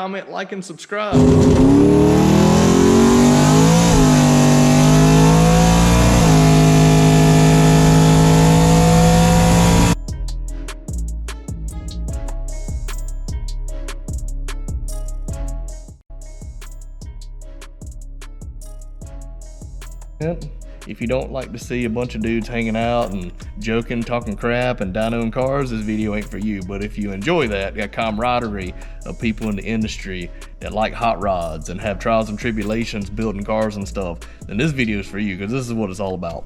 comment, like, and subscribe. If you don't like to see a bunch of dudes hanging out and joking, talking crap, and dynoing cars, this video ain't for you. But if you enjoy that camaraderie of people in the industry that like hot rods and have trials and tribulations building cars and stuff, then this video is for you, because this is what it's all about.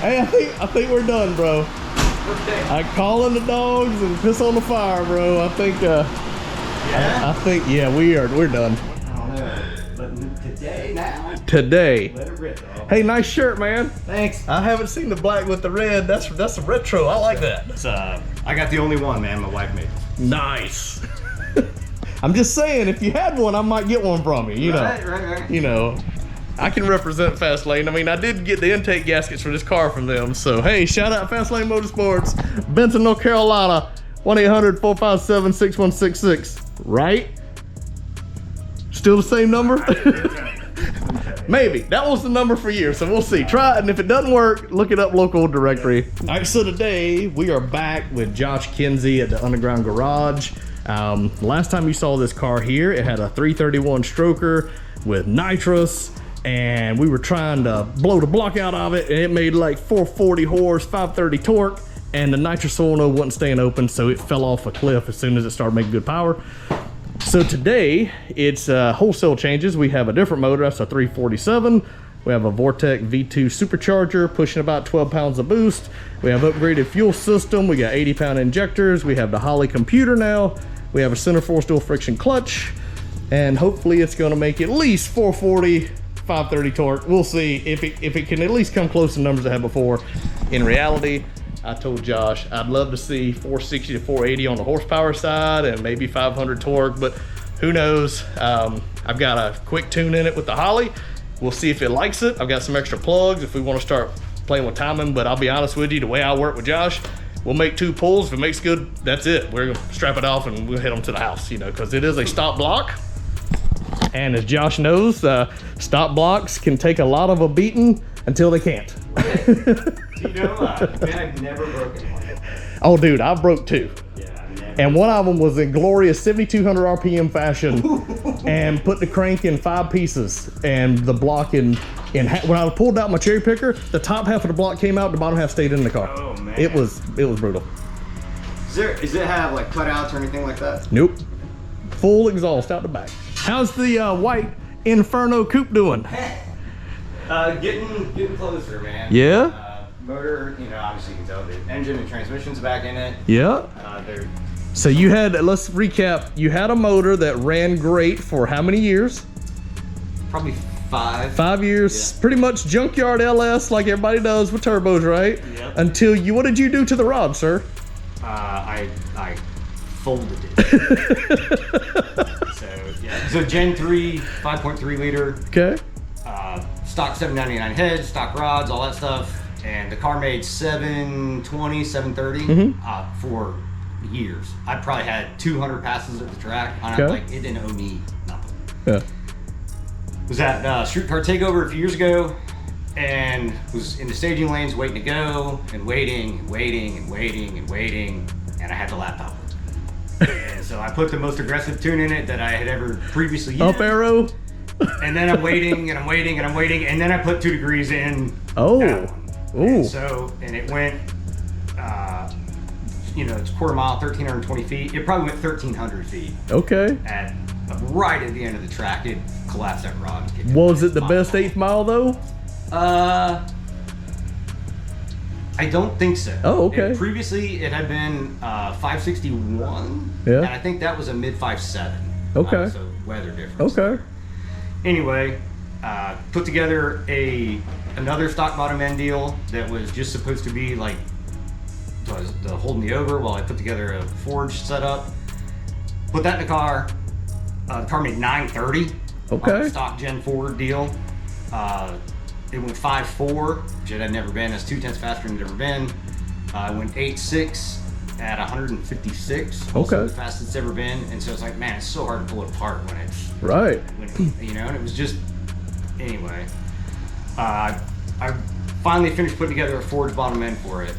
Hey, I think we're done, bro. I call in the dogs and piss on the fire, bro. I think, yeah, we're done. I don't know, but today, now? Today. Let it rip, dog. Hey, nice shirt, man. Thanks. I haven't seen the black with the red. That's a retro. I like that. It's, I got the only one, man. My wife made it. Nice. I'm just saying, if you had one, I might get one from you. You know, Right. You know. I can represent Fastlane. I mean, I did get the intake gaskets for this car from them. So, hey, shout out Fastlane Motorsports, Benton, North Carolina, 1-800-457-6166. Right? Still the same number? Maybe. That was the number for you, so we'll see. Try it, and if it doesn't work, look it up local directory. All right, so today we are back with Josh Kinsey at the Underground Garage. Last time you saw this car here, it had a 331 stroker with nitrous, and we were trying to blow the block out of it, and it made like 440 horse, 530 torque, and the nitrous solenoid wasn't staying open, so it fell off a cliff as soon as it started making good power. So today, it's wholesale changes. We have a different motor, that's a 347. We have a Vortech V2 supercharger, pushing about 12 pounds of boost. We have upgraded fuel system. We got 80-pound injectors. We have the Holley computer now. We have a Centerforce Dual Friction clutch, and hopefully it's gonna make at least 440, 530 torque. We'll see if it can at least come close to numbers I had before. In reality, I told Josh I'd love to see 460 to 480 on the horsepower side and maybe 500 torque, but who knows. I've got a quick tune in it with the Holley. We'll see if it likes it. I've got some extra plugs if we want to start playing with timing, but I'll be honest with you, the way I work with Josh, we'll make 2 pulls. If it makes good, that's it. We're gonna strap it off and we'll hit them to the house, you know, because it is a stop block. And as Josh knows, stop blocks can take a lot of a beating until they can't. You know, man, I've never broken one. Oh, dude, I broke 2. Yeah, never. And one of them was in glorious 7,200 RPM fashion, and put the crank in 5 pieces, and the block when I pulled out my cherry picker, the top half of the block came out, the bottom half stayed in the car. Oh man, it was brutal. Does it have like cutouts or anything like that? Nope, full exhaust out the back. How's the white Inferno Coupe doing? Getting closer, man. Yeah. Motor, you know, obviously you can tell the engine and transmission's back in it. Yeah. So you had, let's recap, you had a motor that ran great for how many years? Probably 5. 5 years, Yeah. Pretty much junkyard LS like everybody does with turbos, right? Yep. Until what did you do to the rod, sir? I folded it. So Gen 3, 5.3 liter. Okay. Stock 799 heads, stock rods, all that stuff. And the car made 720, 730 for years. I probably had 200 passes at the track. And Okay. I'm like, it didn't owe me nothing. Yeah. Was at Streetcar Takeover a few years ago, and was in the staging lanes waiting to go, and waiting, and I had the laptop. And so I put the most aggressive tune in it that I had ever previously used. Up arrow. And then I'm waiting, and then I put 2 degrees in. Oh. That one. Ooh. And it went, you know, it's quarter mile, 1,320 feet. It probably went 1,300 feet. Okay. Right at the end of the track, it collapsed that rod. Was it the best 8th mile though? I don't think so. Oh, okay. Previously, it had been 561. Yeah. And I think that was a mid 5.7. Okay. So weather difference. Okay. Anyway, put together another stock bottom end deal that was just supposed to be like the holding me over while I put together a forge setup. Put that in the car. The car made 930. Okay. On the stock Gen 4 deal. it went 5.4, which it had never been. It's 0.2 faster than it had ever been. It went 8.6 at 156. Also the fastest it's ever been. And so it's like, man, it's so hard to pull it apart when it's you know. And it was just anyway. I finally finished putting together a forged bottom end for it.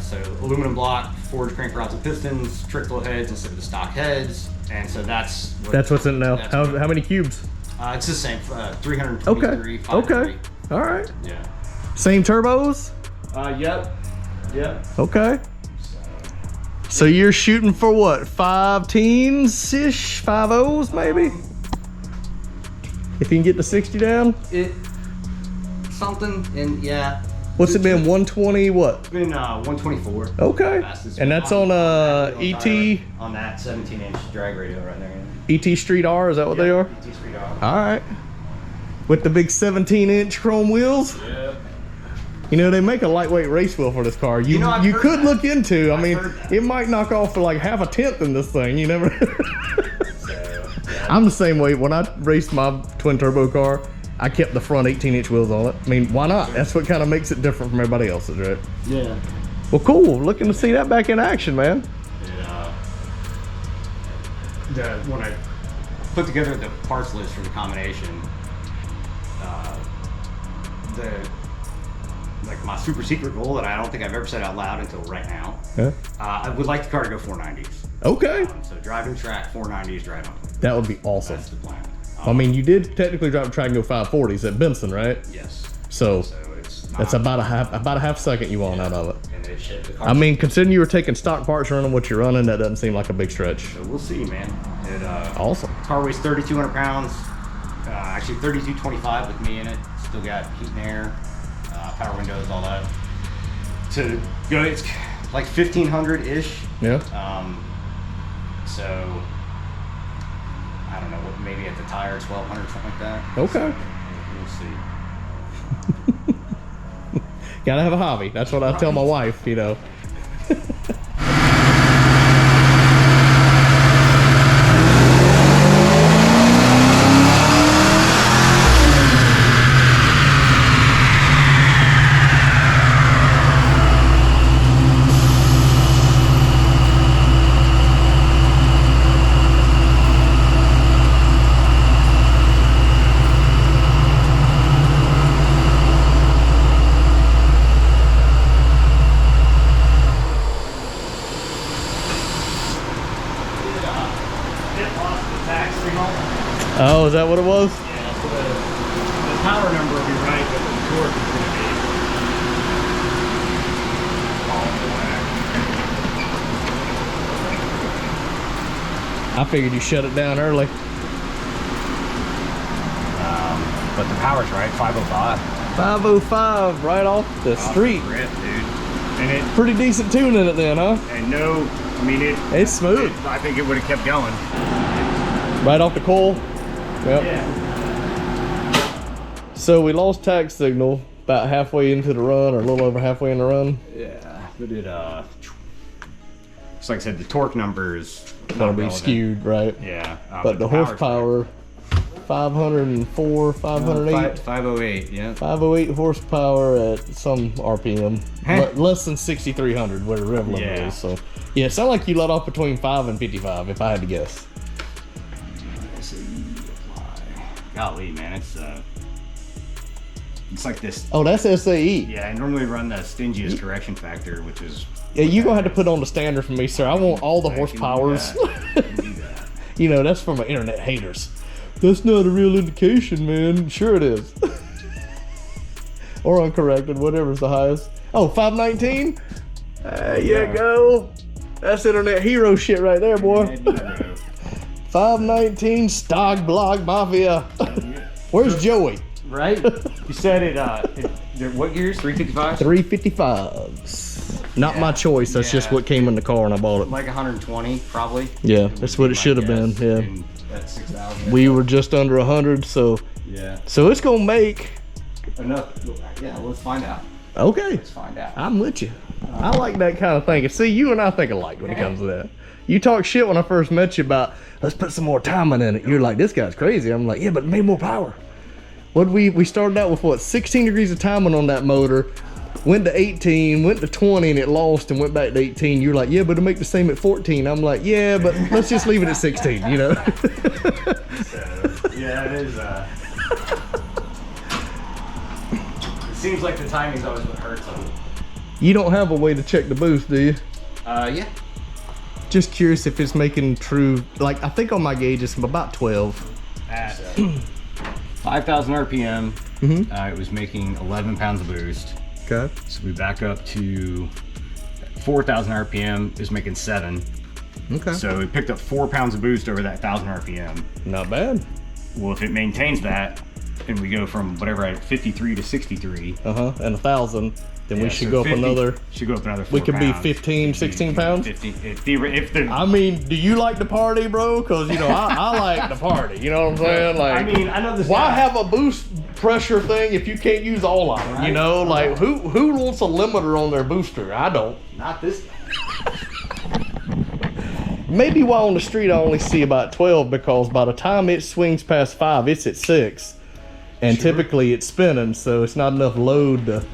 So aluminum block, forged crank rods and pistons, trickle heads instead of the stock heads, and so that's what's in it now. How many cubes? It's the same, 323. Okay. All right. Yeah. Same turbos? Yep. Okay. So you're shooting for what? 5-teens-ish? 5.0s maybe? If you can get the 60 down? Something, and yeah. What's it been? 120 what? It's been 124. Okay. And that's on ET? On that 17-inch drag radio right there. ET Street R, is that what they are? ET Street R. All right. With the big 17-inch chrome wheels? Yeah. You know, they make a lightweight race wheel for this car. You could look into, I mean, it might knock off for like 1/10 in this thing. You never. I'm the same way. When I raced my twin turbo car, I kept the front 18-inch wheels on it. I mean, why not? That's what kind of makes it different from everybody else's, right? Yeah. Well, cool. Looking to see that back in action, man. When I put together the parts list for the combination, like my super secret goal that I don't think I've ever said out loud until right now. Yeah. I would like the car to go 490s. Okay. So driving track 490s, drive home. That would be awesome. That's the plan. I mean, you did technically drive a track and go 540s at Benson, right? Yes. So it's that's about a half second you want out of it. And the I mean, considering you were taking stock parts running what you're running, that doesn't seem like a big stretch. So we'll see, man. Awesome. Car weighs 3,200 pounds. Actually 3,225 with me in it. Still got heat and air, power windows, all that. To go, it's like 1,500-ish. Yeah. So I don't know, what, maybe at the tire 1,200, something like that. Okay. So, we'll see. Gotta have a hobby. That's what I tell my wife, you know. Oh, is that what it was? Yeah, so the power number will be right, but the torque is going to be all the way. I figured you shut it down early. But the power's right, 505. 505 right off the street. The rip, dude. And it Pretty decent tune in it then, huh? and no, I mean It's smooth. I think it would have kept going. Right off the coal. Yep. Yeah. So we lost tag signal about halfway into the run, or a little over halfway in the run. Yeah. But it it's like I said, the torque number is Gonna be skewed, right? Yeah. But the horsepower, 504, 508. 508, yeah. 508 horsepower at some RPM. Less than 6,300 where the rev limit is. So yeah, it sounded like you let off between 5 and 55 if I had to guess. Golly, man, it's like this. Oh, that's SAE. Yeah, I normally run the stingiest correction factor, which is. Yeah, you're gonna have to put on the standard for me, sir. I want all the horsepowers. You know, that's from my internet haters. That's not a real indication, man. Sure it is. Or uncorrected, whatever's the highest. Oh, 519? There you go. That's internet hero shit right there, boy. 519 stock block mafia. Where's Joey? Right? You said it, what gears? 355? 355s. Not my choice. That's just what came in the car and I bought it. Like 120, probably. Yeah, that's what it should have been. Yeah. At 6,000. We were just under 100, so. Yeah. So it's gonna make enough. Yeah, let's find out. Okay. Let's find out. I'm with you. I like that kind of thinking. See, you and I think alike when it comes to that. You talk shit when I first met you about, let's put some more timing in it. You're like, this guy's crazy. I'm like, yeah, but it made more power. we started out with what, 16 degrees of timing on that motor, went to 18, went to 20, and it lost and went back to 18. You're like, yeah, but it'll make the same at 14. I'm like, yeah, but let's just leave it at 16, you know? So, yeah, it is. It seems like the timing's always what hurts on it. You don't have a way to check the boost, do you? Yeah. Just curious if it's making true, like I think on my gauge it's about 12. At 5,000 RPM, it was making 11 pounds of boost. Okay. So we back up to 4,000 RPM, is making 7. Okay. So it picked up 4 pounds of boost over that 1,000 RPM. Not bad. Well, if it maintains that, and we go from whatever at 53 to 63. And 1,000. Then we should so go up 50, another. Should go up another 4 We could pounds. be 15, 16 pounds. 15, if the, I mean, do you like to party, bro? Because, you know, I like to party. You know what I'm saying? Like, I mean, I know this. why guy. have a boost pressure thing if you can't use all of them? Right? You know, like who wants a limiter on their booster? I don't. Not this guy. Maybe while on the street I only see about 12 because by the time it swings past 5, it's at 6. And typically it's spinning, so it's not enough load to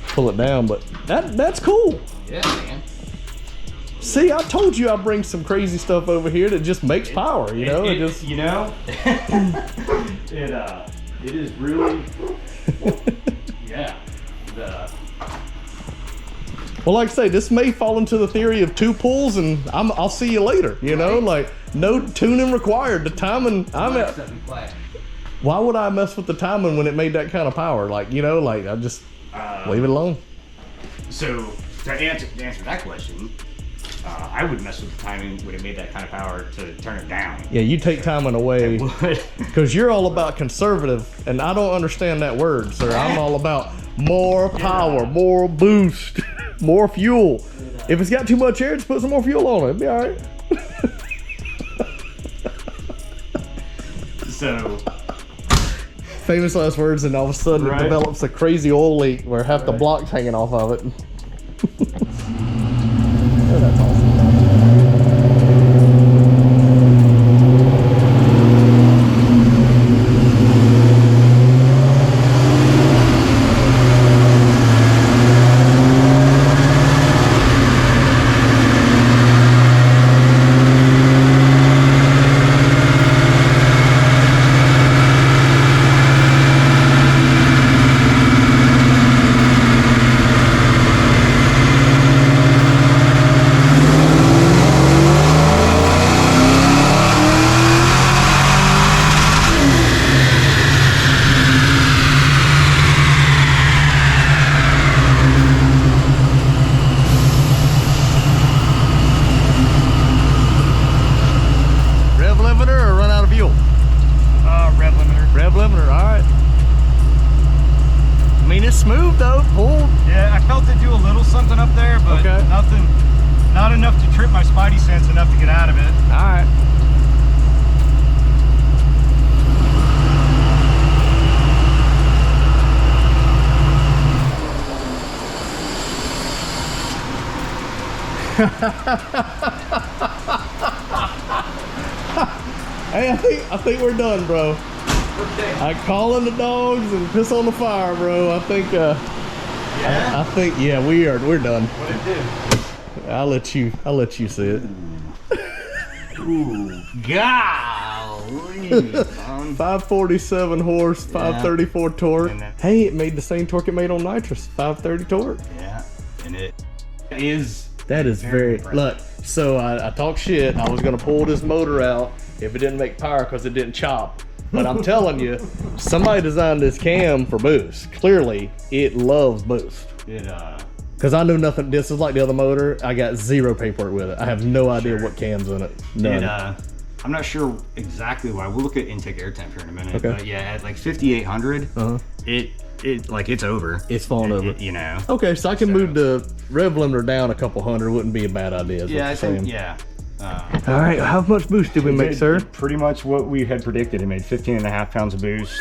pull it down, but that's cool. Yeah, man. See, I told you I bring some crazy stuff over here that just makes power, you know? It is really, yeah. Well, like I say, this may fall into the theory of 2 pulls and I'll see you later, you know? Like, no tuning required. The timing, why would I mess with the timing when it made that kind of power? Like, you know, like I just leave it alone. So to answer that question, I would mess with the timing when it made that kind of power to turn it down. Yeah, you take timing away because you're all about conservative, and I don't understand that word, sir. I'm all about more power, more boost, more fuel. If it's got too much air, just put some more fuel on it. It'll be all right. So. Famous last words, and all of a sudden it develops a crazy oil leak where half the block's hanging off of it. Oh, that's awesome. Not enough to trip my spidey sense, enough to get out of it. All right. Hey, I think we're done, bro. Okay. I call in the dogs and piss on the fire, bro. I think yeah? I think yeah, we're done. What'd it do? I'll let you see it. Ooh, golly. 547 horse, 534 torque. Hey, it made the same torque it made on nitrous, 530 torque. Yeah, and it is. That is very look. So I talked shit. I was gonna pull this motor out if it didn't make power because it didn't chop. But I'm telling you, somebody designed this cam for boost. Clearly, it loves boost. Because I knew nothing. This is like the other motor. I got zero paperwork with it. I have no idea what cam's in it. None. I'm not sure exactly why. We'll look at intake air temp here in a minute. Okay. But yeah, at like 5,800, it like it's over. It's falling over. You know. Okay, so I can move the rev limiter down a couple hundred. Wouldn't be a bad idea. Yeah, I think. Yeah. All right, how much boost did we make, sir? Pretty much what we had predicted. It made 15.5 pounds of boost.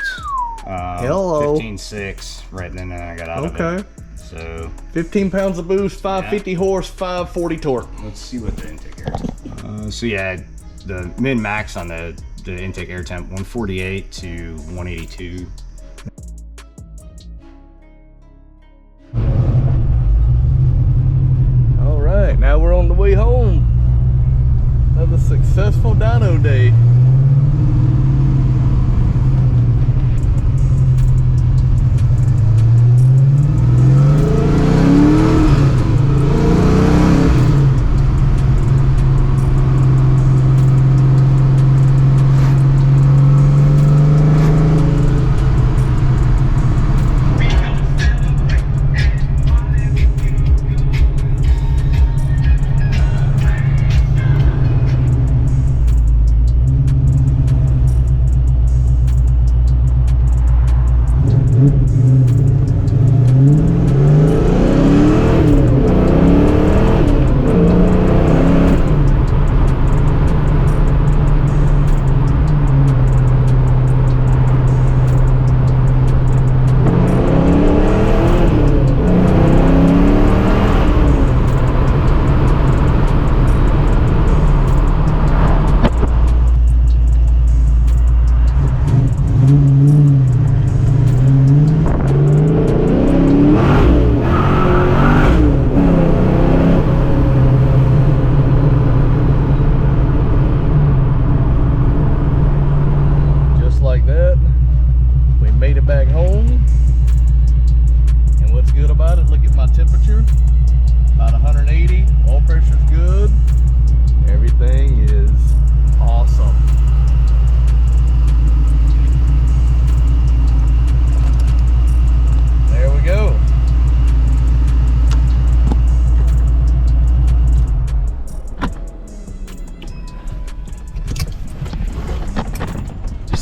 Hello. 15.6 right then I got out of it. Okay. So 15 pounds of boost, 550 horse, 540 torque. Let's see what the intake air temp. So yeah, the min max on the intake air temp 148 to 182. successful dyno day.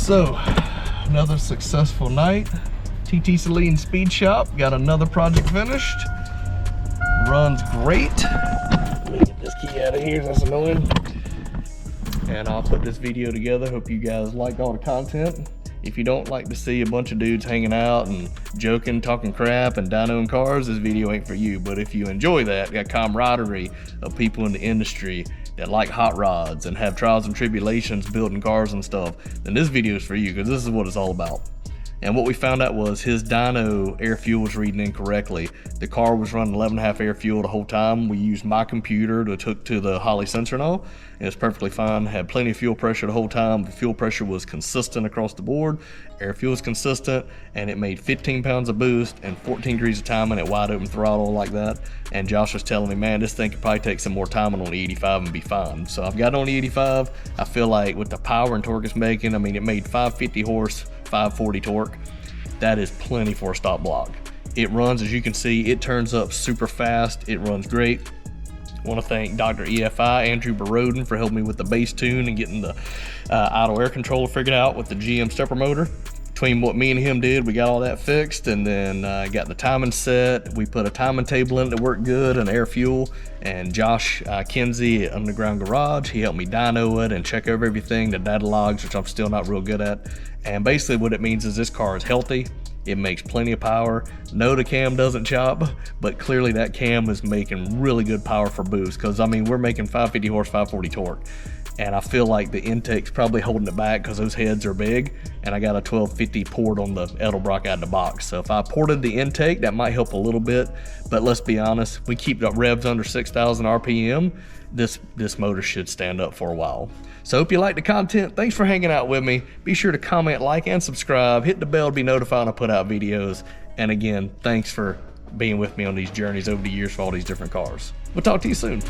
So, another successful night. TTSaleen Speed Shop, got another project finished. Runs great. Let me get this key out of here, that's annoying. And I'll put this video together. Hope you guys liked all the content. If you don't like to see a bunch of dudes hanging out and joking, talking crap, and dynoing cars, this video ain't for you. But if you enjoy that, got camaraderie of people in the industry that like hot rods and have trials and tribulations building cars and stuff, then this video is for you, because this is what it's all about. And what we found out was his dyno air fuel was reading incorrectly. The car was running 11.5 air fuel the whole time. We used my computer to hook to the Holley sensor and all. It was perfectly fine, had plenty of fuel pressure the whole time. The fuel pressure was consistent across the board. Air fuel was consistent, and it made 15 pounds of boost and 14 degrees of timing at wide open throttle like that. And Josh was telling me, man, this thing could probably take some more timing on the 85 and be fine. So I've got it on the 85. I feel like with the power and torque it's making, I mean, it made 550 horse, 540 torque. That is plenty for a stock block. It runs, as you can see, it turns up super fast. It runs great. I want to thank Dr. EFI, Andrew Baroden, for helping me with the base tune and getting the idle air controller figured out with the GM stepper motor. Between what me and him did, we got all that fixed, and then got the timing set. We put a timing table in it that worked good and air fuel. And Josh Kinsey at Underground Garage, he helped me dyno it and check over everything, the data logs, which I'm still not real good at. And basically what it means is this car is healthy. It makes plenty of power. No, the cam doesn't chop, but clearly that cam is making really good power for boost, because I mean, we're making 550 horse, 540 torque. And I feel like the intake's probably holding it back because those heads are big, and I got a 1250 port on the Edelbrock out of the box. So if I ported the intake, that might help a little bit, but let's be honest, we keep the revs under 6,000 RPM, this motor should stand up for a while. So hope you like the content. Thanks for hanging out with me. Be sure to comment, like, and subscribe. Hit the bell to be notified when I put out videos. And again, thanks for being with me on these journeys over the years for all these different cars. We'll talk to you soon.